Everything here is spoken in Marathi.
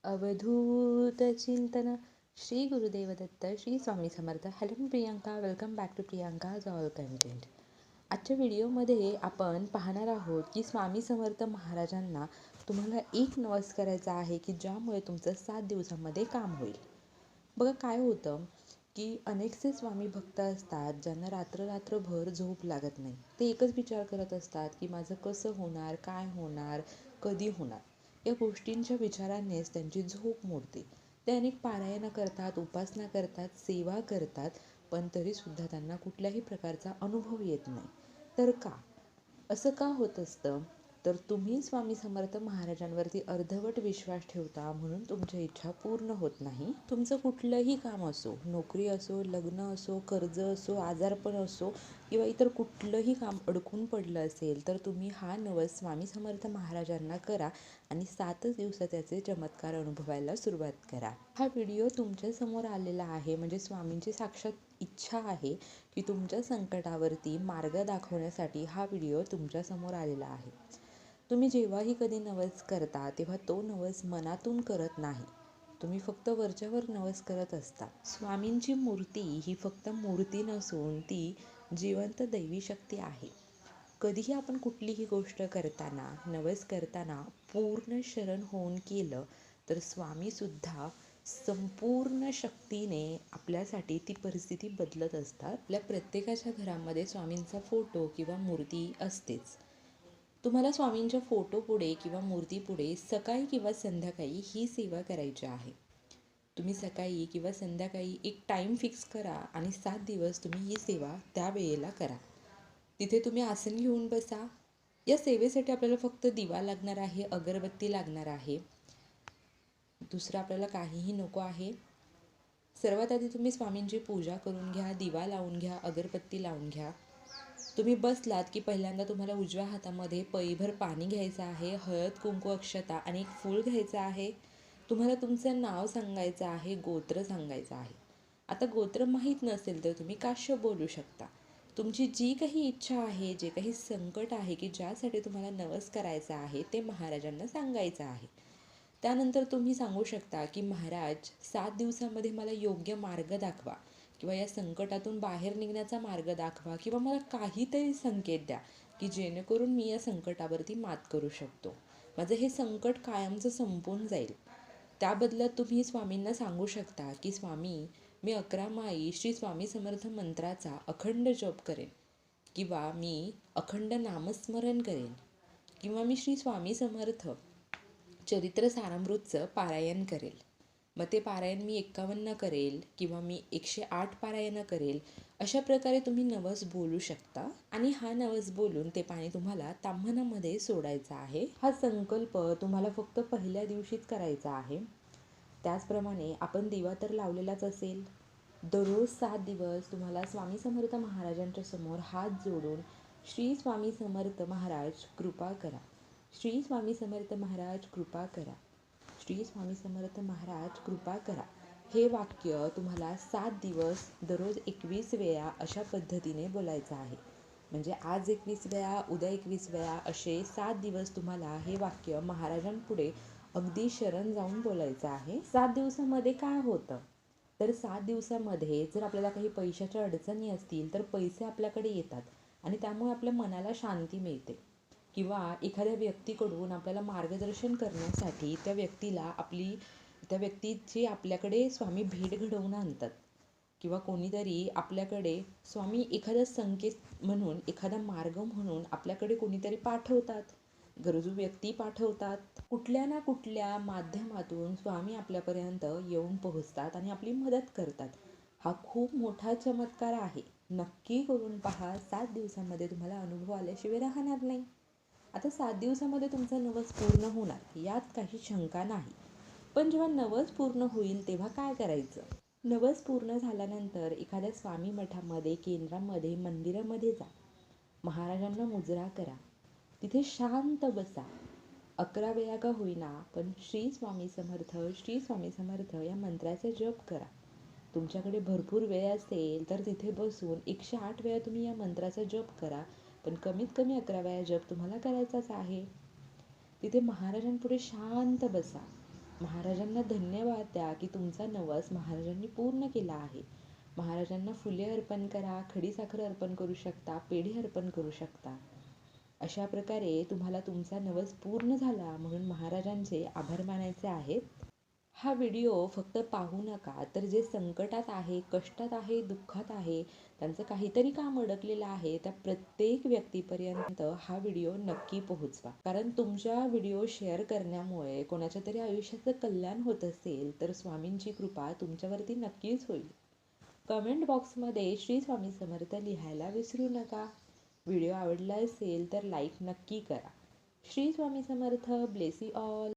अवधूत चिंतन श्री गुरुदेव दत्त श्री स्वामी समर्थ. हॅलो मी Priyanka, welcome back to Priyanka's all content. आजच्या व्हिडिओमध्ये आपण पाहणार आहोत की स्वामी समर्थ महाराजांना तुम्हाला एक नवस करायचा आहे की ज्यामुळे तुमचं 7 दिवसामध्ये काम होईल. बघा काय होतं की अनेकसे स्वामी भक्त असतात ज्यांना रात्रभर झोप लागत नाही. ते एकच विचार करत असतात की माझं कसं होणार, काय होणार, कधी होणार. या गोष्टींच्या विचारानेच त्यांची झोप मोडते. ते अनेक पारायणं करतात, उपासना करतात, सेवा करतात, पण तरीसुद्धा त्यांना कुठल्याही प्रकारचा अनुभव येत नाही. तर का? असं का होत असतं? तर तुम्ही स्वामी समर्थ महाराजांवरती अर्धवट विश्वास ठेवता म्हणून तुमच्या इच्छा पूर्ण होत नाही. तुमचं कुठलंही काम असो, नोकरी असो, लग्न असो, कर्ज असो, आजारपण असो किंवा इतर कुठलंही काम अडकून पडलं असेल तर तुम्ही हा नवस स्वामी समर्थ महाराजांना करा आणि 7च दिवसात त्याचे चमत्कार अनुभवायला सुरुवात करा. हा व्हिडिओ तुमच्यासमोर आलेला आहे म्हणजे स्वामींची साक्षात इच्छा आहे की तुमच्या संकटावरती मार्ग दाखवण्यासाठी हा व्हिडिओ तुमच्यासमोर आलेला आहे. तुम्ही जेव्हाही कधी नवस करता तेव्हा तो नवस मनातून करत नाही. तुम्ही फक्त वरच्यावर नवस करत असता. स्वामींची मूर्ती ही फक्त मूर्ती नसून ती जिवंत दैवी शक्ती आहे. कधीही आपण कुठलीही गोष्ट करताना, नवस करताना पूर्ण शरण होऊन केलं तर स्वामीसुद्धा संपूर्ण शक्तीने आपल्यासाठी ती परिस्थिती बदलत असतात. आपल्या प्रत्येकाच्या घरामध्ये स्वामींचा फोटो किंवा मूर्ती असतेच. तुम्हाला स्वामींच्या फोटोपुढे किंवा मूर्तीपुढे सकाळी किंवा संध्याकाळी ही सेवा करायची आहे. तुम्ही सकाळी किंवा संध्याकाळी एक टाईम फिक्स करा आणि 7 दिवस तुम्ही ही सेवा त्या वेळेला करा. तिथे तुम्ही आसन घेऊन बसा. या सेवेसाठी आपल्याला फक्त दिवा लागणार आहे, अगरबत्ती लागणार आहे. दुसरं आपल्याला काहीही नको आहे. सर्वात आधी तुम्ही स्वामींची पूजा करून घ्या, दिवा लावून घ्या, अगरबत्ती लावून घ्या. तुम्ही बसलात की पहिल्यांदा तुम्हाला उजव्या हातामध्ये पळीभर पाणी घ्यायचं आहे, हळद, कुंकू, अक्षता आणि एक फूल घ्यायचं आहे. तुम्हाला तुमचं नाव सांगायचं आहे, गोत्र सांगायचं आहे. आता गोत्र माहीत नसेल तर तुम्ही काश्य बोलू शकता. तुमची जी काही इच्छा आहे, जे काही संकट आहे की ज्यासाठी तुम्हाला नवस करायचा आहे ते महाराजांना सांगायचं आहे. त्यानंतर तुम्ही सांगू शकता की महाराज 7 दिवसामध्ये मला योग्य मार्ग दाखवा किंवा या संकटातून बाहेर निघण्याचा मार्ग दाखवा किंवा मला काहीतरी संकेत द्या की जेणेकरून मी या संकटावरती मात करू शकतो. माझं हे संकट कायमचं संपून जाईल. त्या बदल्यात तुम्ही स्वामींना सांगू शकता की स्वामी मी 11 माळी श्री स्वामी समर्थ मंत्राचा अखंड जप करेन किंवा मी अखंड नामस्मरण करेन किंवा मी श्री स्वामी समर्थ चरित्र सारामृतचं पारायण करेल. मग ते पारायण मी 51 करेल किंवा मी 108 पारायणं करेल. अशा प्रकारे तुम्ही नवस बोलू शकता आणि हा नवस बोलून ते पाणी तुम्हाला ताम्हनामध्ये सोडायचा आहे. हा संकल्प तुम्हाला फक्त पहिल्या दिवशीच करायचा आहे. त्याचप्रमाणे आपण दिवा तर लावलेलाच असेल. दररोज 7 दिवस तुम्हाला स्वामी समर्थ महाराजांच्या समोर हात जोडून श्री स्वामी समर्थ महाराज कृपा करा, श्री स्वामी समर्थ महाराज कृपा करा, श्री स्वामी समर्थ महाराज कृपा करा, हे वाक्य तुम्हाला 7 दिवस दररोज 21 वेळा अशा पद्धतीने बोलायचं आहे. म्हणजे आज 21 वेळा, उद्या 21 वेळा असे 7 दिवस तुम्हाला हे वाक्य महाराजांपुढे अगदी शरण जाऊन बोलायचं आहे. 7 दिवसामध्ये काय होतं तर 7 दिवसामध्ये जर आपल्याला काही पैशाच्या अडचणी असतील तर पैसे आपल्याकडे येतात आणि त्यामुळे आपल्या मनाला शांती मिळते. किंवा एखाद्या व्यक्तीकडून आपल्याला मार्गदर्शन करण्यासाठी त्या व्यक्तीची आपल्याकडे स्वामी भेट घडवून आणतात किंवा कोणीतरी आपल्याकडे स्वामी एखादा संकेत म्हणून, एखादा मार्ग म्हणून आपल्याकडे कोणीतरी पाठवतात, गरजू व्यक्ती पाठवतात. कुठल्या ना कुठल्या माध्यमातून स्वामी आपल्यापर्यंत येऊन पोहोचतात आणि आपली मदत करतात. हा खूप मोठा चमत्कार आहे. नक्की करून पहा. 7 दिवसामध्ये तुम्हाला अनुभव आल्याशिवाय राहणार नाही. आता 7 दिवसामध्ये तुमचा नवस पूर्ण होणार यात काही शंका नाही. पण जेव्हा नवस पूर्ण होईल तेव्हा काय करायचं? नवस पूर्ण झाल्यानंतर एखाद्या स्वामी मठामध्ये, केंद्रामध्ये, मंदिरामध्ये जा. महाराजांना मुजरा करा. तिथे शांत बसा. 11 वेळा का होईना पण श्री स्वामी समर्थ, श्री स्वामी समर्थ या मंत्राचा जप करा. तुमच्याकडे भरपूर वेळ असेल तर तिथे बसून 108 वेळा तुम्ही या मंत्राचा जप करा. पण कमीत कमी 11 वेळा जप तुम्हाला करायचाच आहे. तिथे महाराजांपुढे शांत बसा. महाराजांना धन्यवाद द्या की तुमचा नवस महाराजांनी पूर्ण केला आहे. महाराजांना फुले अर्पण करा, खडीसाखर अर्पण करू शकता, पेढे अर्पण करू शकता. अशा प्रकारे तुम्हाला तुमचा नवस पूर्ण झाला म्हणून महाराजांचे आभार मानायचे आहेत. हा व्हिडिओ फक्त पाहू नका, तर जे संकटात आहे, कष्टात आहे, दुःखात आहे, त्यांचं काहीतरी काम अडकलेलं आहे, त्या प्रत्येक व्यक्तीपर्यंत हा व्हिडिओ नक्की पोहोचवा. कारण तुमच्या व्हिडिओ शेअर करण्यामुळे कोणाच्या तरी आयुष्याचं कल्याण होत असेल तर स्वामींची कृपा तुमच्यावरती नक्कीच होईल. कमेंट बॉक्समध्ये श्री स्वामी समर्थ लिहायला विसरू नका. व्हिडिओ आवडला असेल तर लाईक नक्की करा. Shri Swami Samarth. Bless you all.